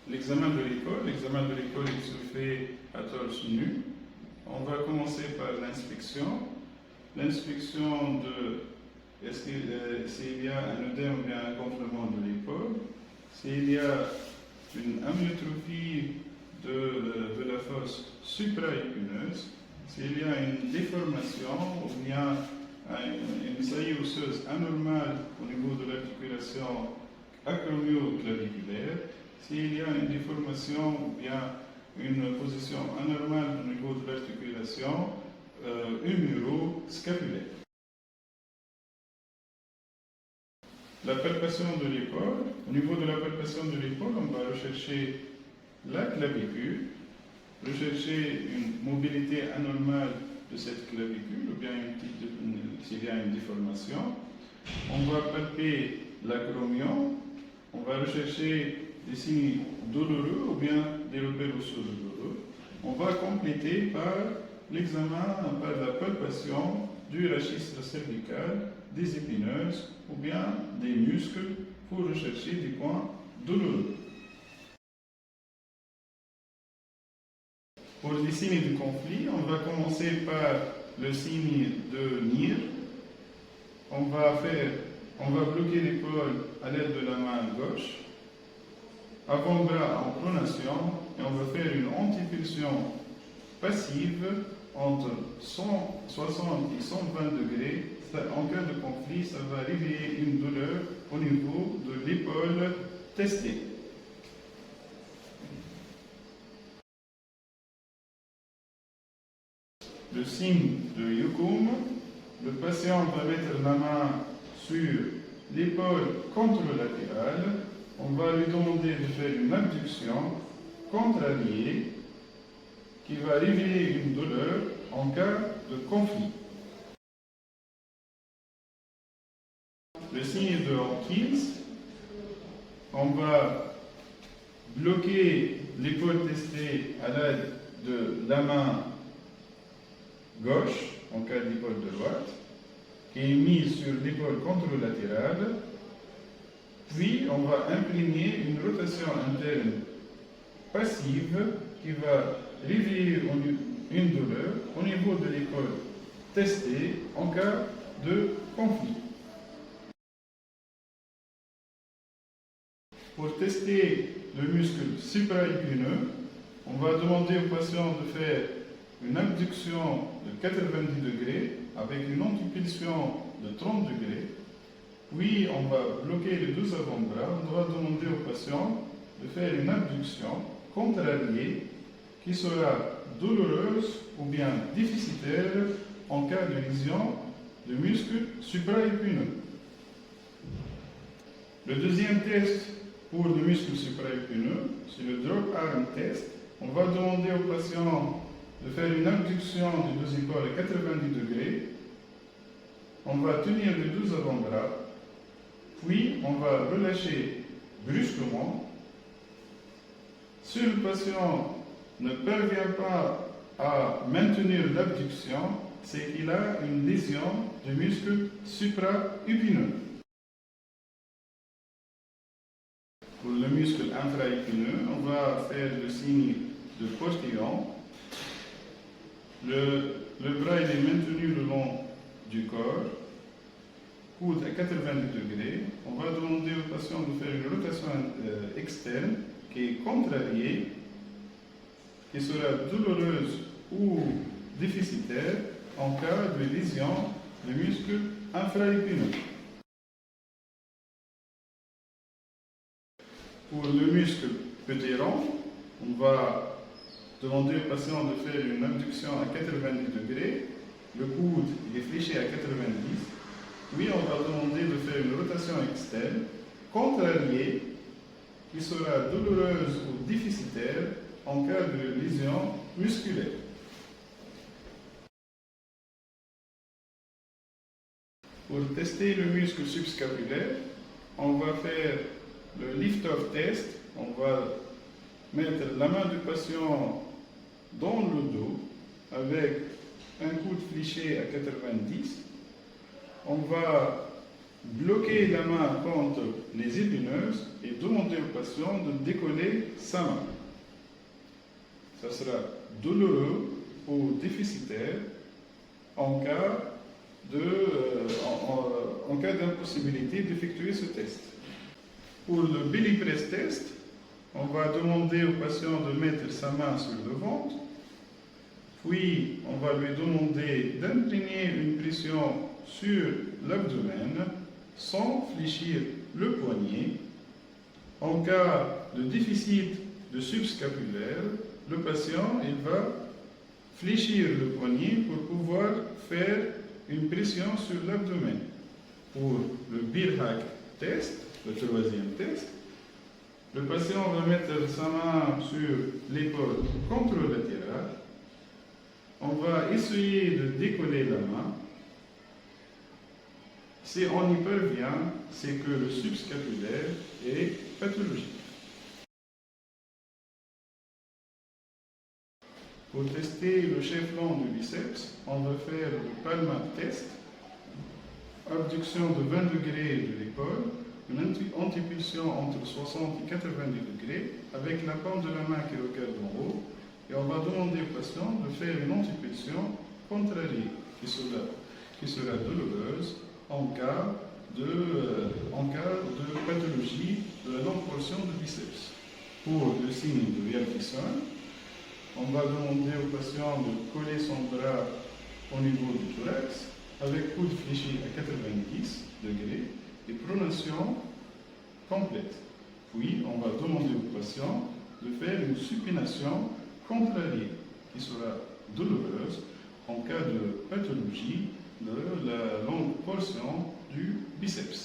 l'examen de l'école. L'examen de l'école, il se fait à torse nu. On va commencer par l'inspection. L'inspection de s'il y a un œdème ou bien un gonflement de l'épaule, s'il y a une amyotrophie de la fosse supraépineuse, s'il y a une déformation ou bien une saillie osseuse anormale au niveau de l'articulation acromio-claviculaire, s'il y a une déformation ou bien une position anormale au niveau de l'articulation humero-scapulaire. La palpation de l'épaule. Au niveau de la palpation de l'épaule, on va rechercher la clavicule, rechercher une mobilité anormale de cette clavicule ou bien s'il y a une déformation. On va palper l'acromion, on va rechercher des signes douloureux ou bien des repères osseux douloureux. On va compléter par l'examen, par la palpation du rachis cervical, des épineuses ou bien des muscles pour rechercher des points douloureux. Pour les signes de conflit, on va commencer par le signe de NIR. On va bloquer l'épaule à l'aide de la main gauche, avant-bras en pronation, et on va faire une antipulsion passive entre 160 et 120 degrés. En cas de conflit, ça va réveiller une douleur au niveau de l'épaule testée. Le signe de Yukum, le patient va mettre la main sur l'épaule contralatérale. On va lui demander de faire une abduction contrariée qui va révéler une douleur en cas de conflit. Le signe de Hawkins, on va bloquer l'épaule testée à l'aide de la main gauche, en cas d'épaule droite, qui est mise sur l'épaule contralatérale, puis on va imprégner une rotation interne passive qui va réveiller une douleur au niveau de l'épaule testée en cas de conflit. Pour tester le muscle supraépineux, on va demander au patient de faire une abduction de 90 degrés avec une antipulsion de 30 degrés. Puis on va bloquer les deux avant-bras. On va demander au patient de faire une abduction contrariée qui sera douloureuse ou bien déficitaire en cas de lésion de muscle supraépineux. Le deuxième test pour le muscle supraépineux, c'est le drop arm test. On va demander au patient de faire une abduction des deux épaules à 90 degrés. On va tenir les deux avant-bras, puis on va relâcher brusquement. Si le patient ne parvient pas à maintenir l'abduction, c'est qu'il a une lésion du muscle supraépineux. Pour le muscle infraépineux, on va faire le signe de postillon. Le bras il est maintenu le long du corps, coude à 90 degrés. On va demander au patient de faire une rotation externe qui est contrariée, qui sera douloureuse ou déficitaire en cas de lésion du muscle infraépineux. Pour le muscle pectoral, on va demander au patient de faire une abduction à 90 degrés. Le coude est fléché à 90. Puis on va demander de faire une rotation externe contrariée qui sera douloureuse ou déficitaire en cas de lésion musculaire. Pour tester le muscle subscapulaire, on va faire le lift-off test. On va mettre la main du patient dans le dos avec un coude fléché à 90. On va bloquer la main contre les épineuses et demander au patient de décoller sa main. Ça sera douloureux ou déficitaire en cas d'impossibilité d'effectuer ce test. Pour le belly press test, on va demander au patient de mettre sa main sur le ventre, puis on va lui demander d'imprégner une pression sur l'abdomen sans fléchir le poignet. En cas de déficit de subscapulaire, le patient il va fléchir le poignet pour pouvoir faire une pression sur l'abdomen. Pour le beer hack test, le troisième test, le patient va mettre sa main sur l'épaule contralatérale. On va essayer de décoller la main. Si on y parvient, c'est que le subscapulaire est pathologique. Pour tester le chef-long du biceps, on va faire le Palmat test, abduction de 20 degrés de l'épaule, une antipulsion entre 60 et 90 degrés, avec la paume de la main qui regarde en haut, et on va demander au patient de faire une antipulsion contrariée, qui sera douloureuse en cas de pathologie de la longue portion du biceps. Pour le signe de Wilkinson, on va demander au patient de coller son bras au niveau du thorax avec coude fléchi à 90 degrés et pronation complète. Puis, on va demander au patient de faire une supination contrariée qui sera douloureuse en cas de pathologie de la longue portion du biceps.